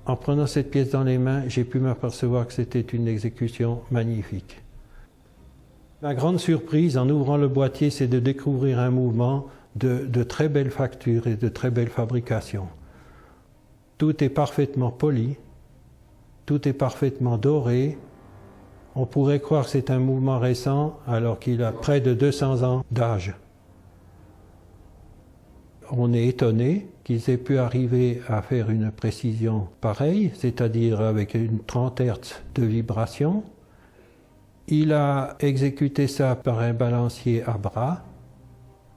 En prenant cette pièce dans les mains, j'ai pu m'apercevoir que c'était une exécution magnifique. Ma grande surprise en ouvrant le boîtier, c'est de découvrir un mouvement de très belle facture et de très belle fabrication. Tout est parfaitement poli, tout est parfaitement doré. On pourrait croire que c'est un mouvement récent alors qu'il a près de 200 ans d'âge. On est étonné qu'ils aient pu arriver à faire une précision pareille, c'est-à-dire avec une 30 Hz de vibration. Il a exécuté ça par un balancier à bras,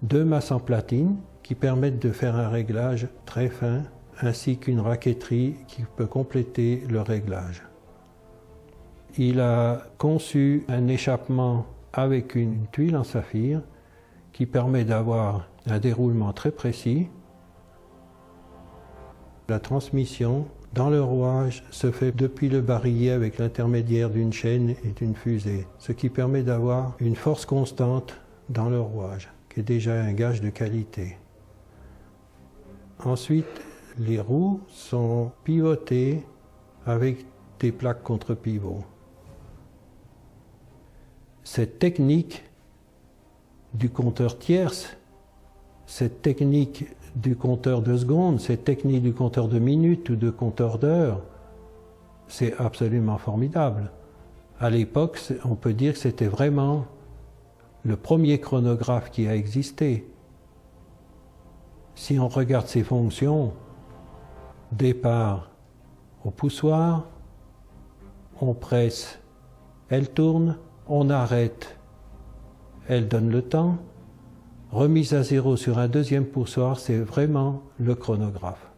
2 masses en platine qui permettent de faire un réglage très fin, ainsi qu'une raquetterie qui peut compléter le réglage. Il a conçu un échappement avec une tuile en saphir qui permet d'avoir un déroulement très précis. La transmission dans le rouage se fait depuis le barillet avec l'intermédiaire d'une chaîne et d'une fusée, ce qui permet d'avoir une force constante dans le rouage, qui est déjà un gage de qualité. Ensuite, les roues sont pivotées avec des plaques contre-pivot. Cette technique du compteur tierce, cette technique du compteur de secondes, cette technique du compteur de minutes ou de compteur d'heures, c'est absolument formidable. À l'époque, on peut dire que c'était vraiment le premier chronographe qui a existé. Si on regarde ses fonctions, départ au poussoir, on presse, elle tourne, on arrête, elle donne le temps. Remise à zéro sur un deuxième poussoir, c'est vraiment le chronographe.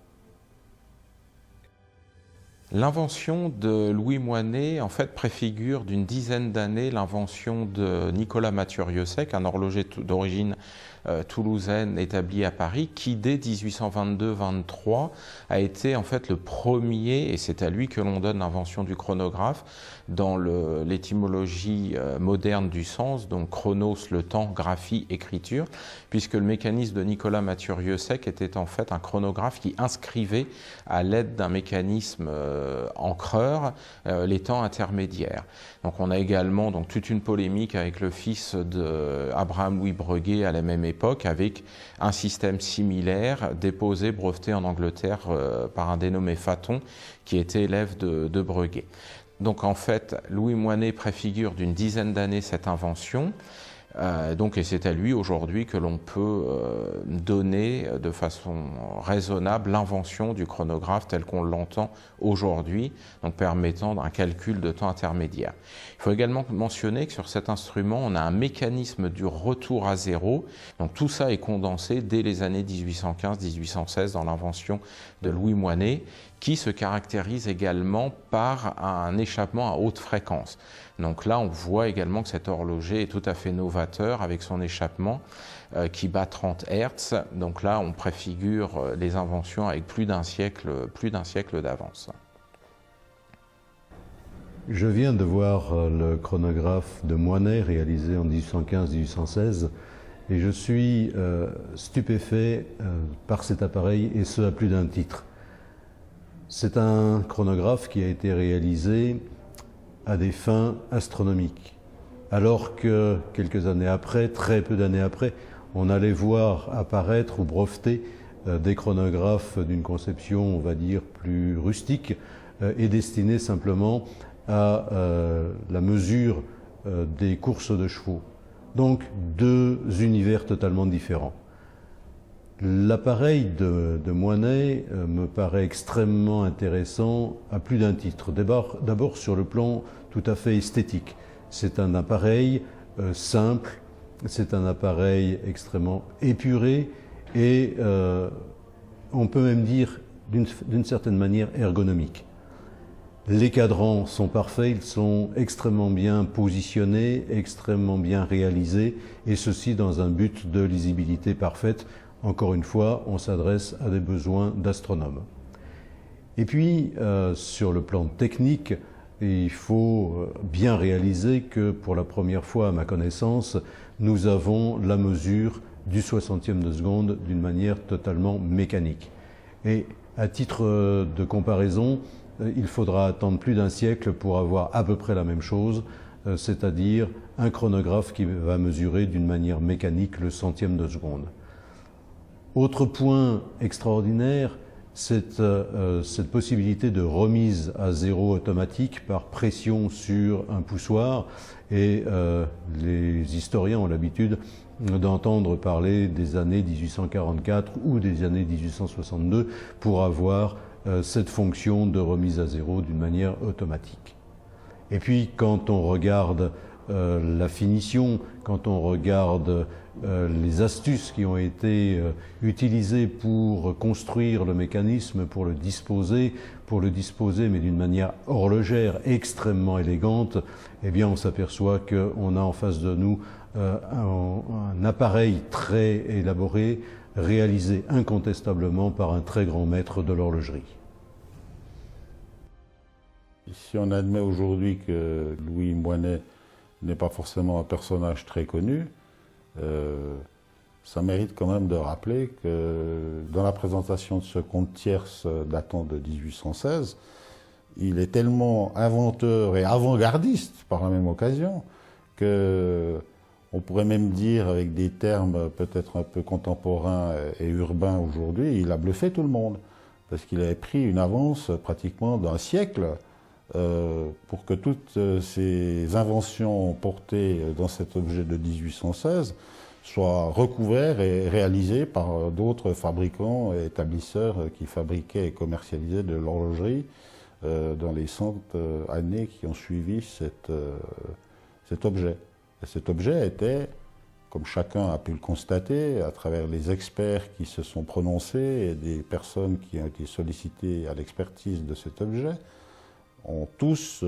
L'invention de Louis Moinet, en fait, préfigure d'une dizaine d'années l'invention de Nicolas Mathieu-Rieusec, un horloger d'origine toulousaine établi à Paris, qui dès 1822-23 a été en fait le premier, et c'est à lui que l'on donne l'invention du chronographe, dans l'étymologie moderne du sens, donc chronos, le temps, graphie, écriture, puisque le mécanisme de Nicolas Mathieu-Rieusec était en fait un chronographe qui inscrivait à l'aide d'un mécanisme encreur les temps intermédiaires. Donc on a également donc, toute une polémique avec le fils d'Abraham Louis Breguet à la même époque, avec un système similaire déposé, breveté en Angleterre par un dénommé Faton, qui était élève de Breguet. Donc en fait, Louis Moinet préfigure d'une dizaine d'années cette invention. Et c'est à lui aujourd'hui que l'on peut donner de façon raisonnable l'invention du chronographe tel qu'on l'entend aujourd'hui, donc permettant un calcul de temps intermédiaire. Il faut également mentionner que sur cet instrument, on a un mécanisme du retour à zéro. Donc tout ça est condensé dès les années 1815-1816 dans l'invention de Louis Moinet, qui se caractérise également par un échappement à haute fréquence. Donc là, on voit également que cet horloger est tout à fait novateur avec son échappement qui bat 30 Hz. Donc là, on préfigure les inventions avec plus d'un siècle d'avance. Je viens de voir le chronographe de Moinet réalisé en 1815-1816 et je suis stupéfait par cet appareil, et ce à plus d'un titre. C'est un chronographe qui a été réalisé à des fins astronomiques, alors que quelques années après, très peu d'années après, on allait voir apparaître ou breveter des chronographes d'une conception, on va dire, plus rustique et destinés simplement à la mesure des courses de chevaux. Donc deux univers totalement différents. L'appareil de Moinet me paraît extrêmement intéressant à plus d'un titre. D'abord sur le plan tout à fait esthétique. C'est un appareil simple, c'est un appareil extrêmement épuré et on peut même dire d'une certaine manière ergonomique. Les cadrans sont parfaits, ils sont extrêmement bien positionnés, extrêmement bien réalisés, et ceci dans un but de lisibilité parfaite. Encore une fois, on s'adresse à des besoins d'astronomes. Et puis, sur le plan technique, il faut bien réaliser que pour la première fois, à ma connaissance, nous avons la mesure du 60e de seconde d'une manière totalement mécanique. Et à titre de comparaison, il faudra attendre plus d'un siècle pour avoir à peu près la même chose, c'est-à-dire un chronographe qui va mesurer d'une manière mécanique le centième de seconde. Autre point extraordinaire, cette possibilité de remise à zéro automatique par pression sur un poussoir, et les historiens ont l'habitude d'entendre parler des années 1844 ou des années 1862 pour avoir cette fonction de remise à zéro d'une manière automatique. Et puis quand on regarde la finition, quand on regarde les astuces qui ont été utilisées pour construire le mécanisme, pour le disposer mais d'une manière horlogère extrêmement élégante, eh bien on s'aperçoit qu'on a en face de nous un appareil très élaboré, réalisé incontestablement par un très grand maître de l'horlogerie. Si on admet aujourd'hui que Louis Moinet n'est pas forcément un personnage très connu, ça mérite quand même de rappeler que dans la présentation de ce conte tierce datant de 1816, il est tellement inventeur et avant-gardiste par la même occasion que on pourrait même dire, avec des termes peut-être un peu contemporains et urbains aujourd'hui, il a bluffé tout le monde. Parce qu'il avait pris une avance pratiquement d'un siècle pour que toutes ces inventions portées dans cet objet de 1816 soient recouvertes et réalisées par d'autres fabricants et établisseurs qui fabriquaient et commercialisaient de l'horlogerie dans les 100 années qui ont suivi cet objet. Et cet objet était, comme chacun a pu le constater, à travers les experts qui se sont prononcés et des personnes qui ont été sollicitées à l'expertise de cet objet, ont tous,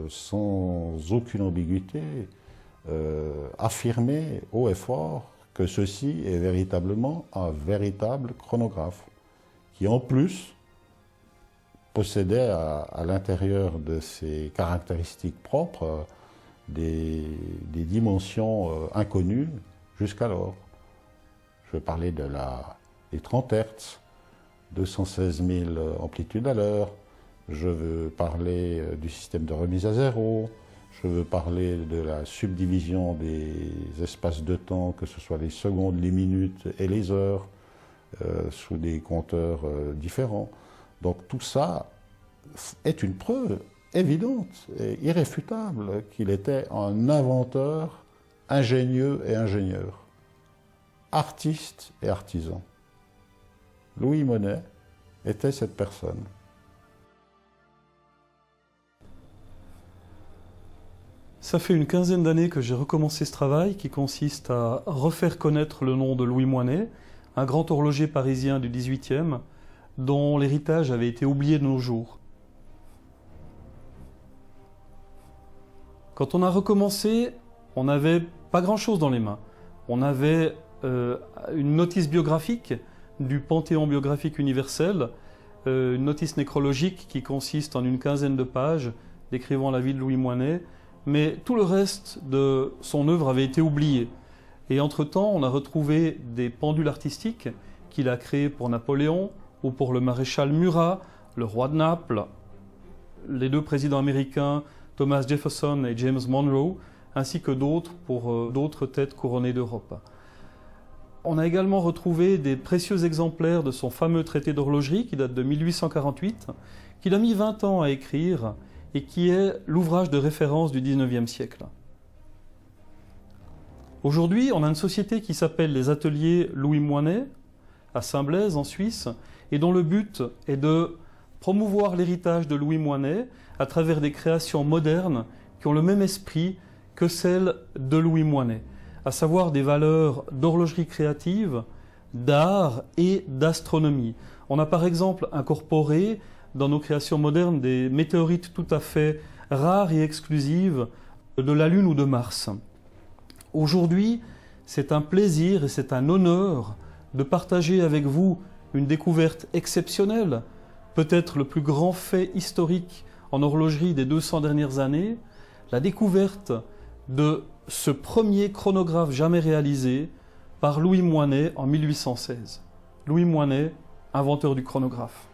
sans aucune ambiguïté, affirmé haut et fort que ceci est véritablement un véritable chronographe, qui en plus possédait à l'intérieur de ses caractéristiques propres des dimensions inconnues jusqu'alors. Je vais parler des 30 Hz, 216 000 amplitudes à l'heure, je veux parler du système de remise à zéro, je veux parler de la subdivision des espaces de temps, que ce soit les secondes, les minutes et les heures, sous des compteurs différents. Donc tout ça est une preuve évidente et irréfutable qu'il était un inventeur, ingénieux et ingénieur, artiste et artisan. Louis Moinet était cette personne. Ça fait une quinzaine d'années que j'ai recommencé ce travail qui consiste à refaire connaître le nom de Louis Moinet, un grand horloger parisien du XVIIIe dont l'héritage avait été oublié de nos jours. Quand on a recommencé, on n'avait pas grand-chose dans les mains. On avait une notice biographique du Panthéon biographique universel, une notice nécrologique qui consiste en une quinzaine de pages décrivant la vie de Louis Moinet, mais tout le reste de son œuvre avait été oublié. Et entre-temps, on a retrouvé des pendules artistiques qu'il a créées pour Napoléon ou pour le maréchal Murat, le roi de Naples, les deux présidents américains Thomas Jefferson et James Monroe, ainsi que d'autres pour d'autres têtes couronnées d'Europe. On a également retrouvé des précieux exemplaires de son fameux traité d'horlogerie qui date de 1848, qu'il a mis 20 ans à écrire et qui est l'ouvrage de référence du XIXe siècle. Aujourd'hui, on a une société qui s'appelle les Ateliers Louis Moinet, à Saint-Blaise, en Suisse, et dont le but est de promouvoir l'héritage de Louis Moinet à travers des créations modernes qui ont le même esprit que celles de Louis Moinet, à savoir des valeurs d'horlogerie créative, d'art et d'astronomie. On a par exemple incorporé dans nos créations modernes des météorites tout à fait rares et exclusives de la Lune ou de Mars. Aujourd'hui, c'est un plaisir et c'est un honneur de partager avec vous une découverte exceptionnelle, peut-être le plus grand fait historique en horlogerie des 200 dernières années, la découverte de ce premier chronographe jamais réalisé par Louis Moinet en 1816. Louis Moinet, inventeur du chronographe.